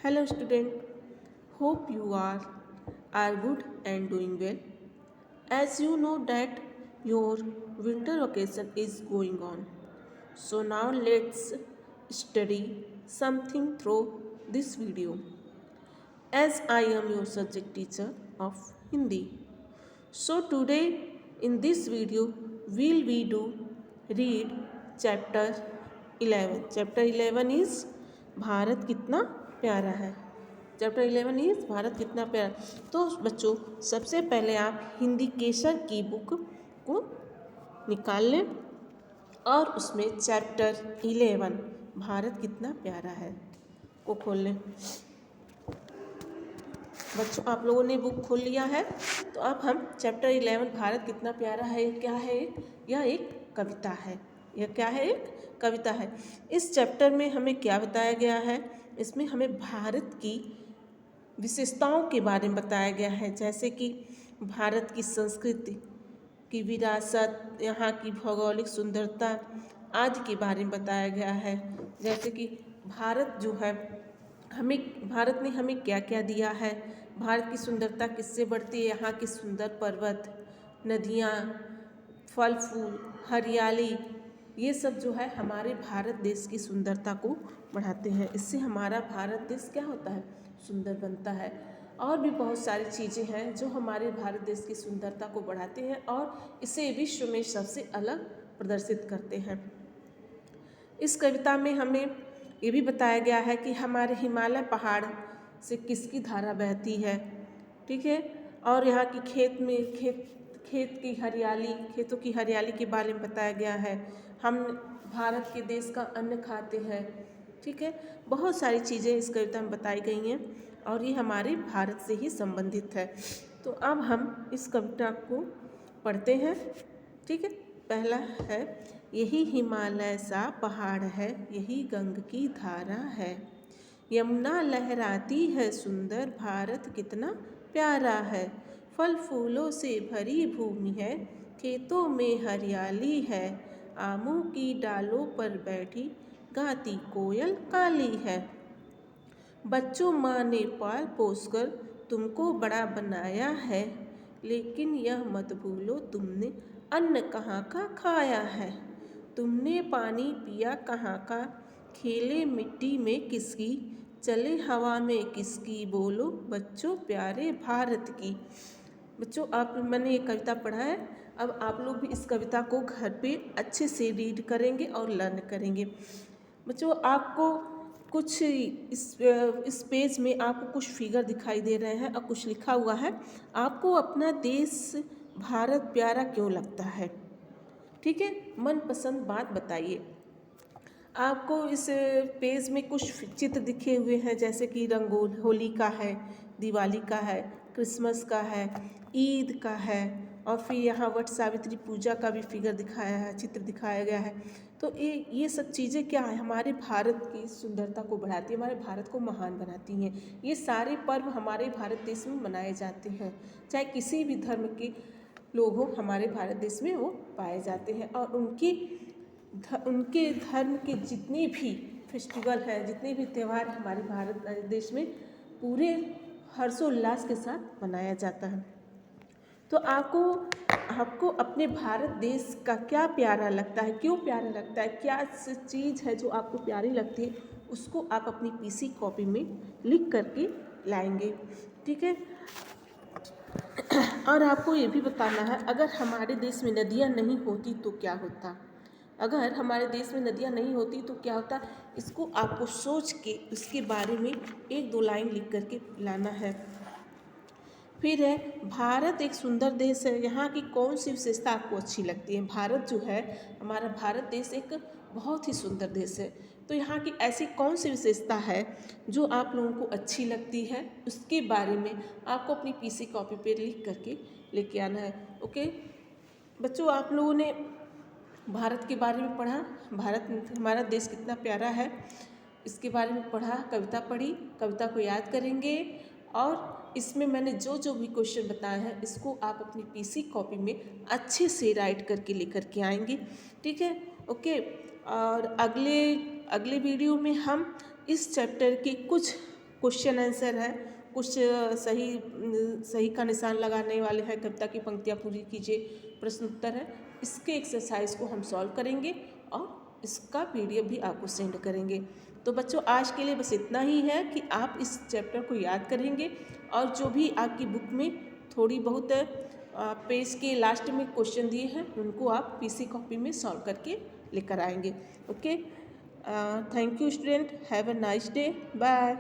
Hello student, hope you are good and doing well. As you know that your winter vacation is going on. So now let's study something through this video. As I am your subject teacher of Hindi. So today in this video will we do read chapter 11. Chapter 11 is Bharat कितना प्यारा है. Chapter 11 is Bharat कितना प्यारा. तो बच्चों सबसे पहले आप हिंदी केसर की बुक को निकाल लें और उसमें चैप्टर 11 भारत कितना प्यारा है को खोल लें. बच्चों आप लोगों ने बुक खोल लिया है तो अब हम चैप्टर 11 भारत कितना प्यारा है क्या है. यह एक कविता है. यह क्या है? एक कविता है. इस चैप्टर में हमें क्या बताया गया है? इसमें हमें भारत की विशेषताओं के बारे में बताया गया है, जैसे कि भारत की संस्कृति की विरासत, यहाँ की भौगोलिक सुंदरता आदि के बारे में बताया गया है. जैसे कि भारत जो है भारत ने हमें क्या क्या दिया है, भारत की सुंदरता किससे बढ़ती है, यहाँ के सुंदर पर्वत, नदियाँ, फल फूल, हरियाली, ये सब जो है हमारे भारत देश की सुंदरता को बढ़ाते हैं. इससे हमारा भारत देश क्या होता है? सुंदर बनता है. और भी बहुत सारी चीज़ें हैं जो हमारे भारत देश की सुंदरता को बढ़ाते हैं और इसे विश्व में सबसे अलग प्रदर्शित करते हैं. इस कविता में हमें ये भी बताया गया है कि हमारे हिमालय पहाड़ से किसकी धारा बहती है, ठीक है, और यहाँ की खेत की हरियाली, खेतों की हरियाली के बारे में बताया गया है. हम भारत के देश का अन्न खाते हैं, ठीक है. बहुत सारी चीज़ें इस कविता में बताई गई हैं और ये हमारे भारत से ही संबंधित है. तो अब हम इस कविता को पढ़ते हैं, ठीक है. पहला है, यही हिमालय सा पहाड़ है, यही गंग की धारा है, यमुना लहराती है सुंदर, भारत कितना प्यारा है, फल फूलों से भरी भूमि है, खेतों में हरियाली है, आमों की डालों पर बैठी गाती कोयल काली है, बच्चों माँ ने पाल पोस कर तुमको बड़ा बनाया है, लेकिन यह मत भूलो तुमने अन्न कहाँ का खाया है, तुमने पानी पिया कहाँ का, खेले मिट्टी में किसकी, चले हवा में किसकी, बोलो बच्चों प्यारे भारत की. बच्चों मैंने ये कविता पढ़ा है. अब आप लोग भी इस कविता को घर पे अच्छे से रीड करेंगे और लर्न करेंगे. बच्चों आपको कुछ इस पेज में आपको कुछ फिगर दिखाई दे रहे हैं और कुछ लिखा हुआ है. आपको अपना देश भारत प्यारा क्यों लगता है, ठीक है, मनपसंद बात बताइए. आपको इस पेज में कुछ चित्र दिखे हुए हैं, जैसे कि होली का है, दिवाली का है, क्रिसमस का है, ईद का है, और फिर यहाँ वट सावित्री पूजा का भी फिगर दिखाया है, चित्र दिखाया गया है. तो ये सब चीज़ें क्या है, हमारे भारत की सुंदरता को बढ़ाती है, हमारे भारत को महान बनाती हैं. ये सारे पर्व हमारे भारत देश में मनाए जाते हैं, चाहे किसी भी धर्म के लोग हों, हमारे भारत देश में वो पाए जाते हैं. और उनके धर्म के जितने भी फेस्टिवल हैं, जितने भी त्यौहार हमारे भारत देश में पूरे हर्षोल्लास के साथ मनाया जाता है. तो आपको अपने भारत देश का क्या प्यारा लगता है, क्यों प्यारा लगता है, क्या चीज़ है जो आपको प्यारी लगती है, उसको आप अपनी पीसी कॉपी में लिख करके लाएंगे, ठीक है. और आपको ये भी बताना है, अगर हमारे देश में नदियाँ नहीं होती तो क्या होता, अगर हमारे देश में नदियाँ नहीं होती तो क्या होता, इसको आपको सोच के उसके बारे में 1-2 लाइन लिख करके लाना है. फिर है, भारत एक सुंदर देश है, यहाँ की कौन सी विशेषता आपको अच्छी लगती है. भारत जो है, हमारा भारत देश एक बहुत ही सुंदर देश है, तो यहाँ की ऐसी कौन सी विशेषता है जो आप लोगों को अच्छी लगती है, उसके बारे में आपको अपनी पीसी कॉपी पे लिख करके लेके आना है. ओके बच्चों, आप लोगों ने भारत के बारे में पढ़ा, भारत हमारा देश कितना प्यारा है, इसके बारे में पढ़ा, कविता पढ़ी, कविता को याद करेंगे और इसमें मैंने जो जो भी क्वेश्चन बताए हैं इसको आप अपनी पीसी कॉपी में अच्छे से राइट करके लेकर के आएंगे, ठीक है. ओके, और अगले वीडियो में हम इस चैप्टर के कुछ क्वेश्चन आंसर है, कुछ सही का निशान लगाने वाले हैं, कविता की पंक्तियाँ पूरी कीजिए, प्रश्न उत्तर है। इसके एक्सरसाइज को हम सॉल्व करेंगे और इसका PDF भी आपको सेंड करेंगे। तो बच्चों आज के लिए बस इतना ही है कि आप इस चैप्टर को याद करेंगे और जो भी आपकी बुक में थोड़ी बहुत पेज के लास्ट में क्वेश्चन दिए हैं उनको आप PC कॉपी में सॉल्व करके लेकर आएंगे। Okay, thank you student, have a nice day, bye.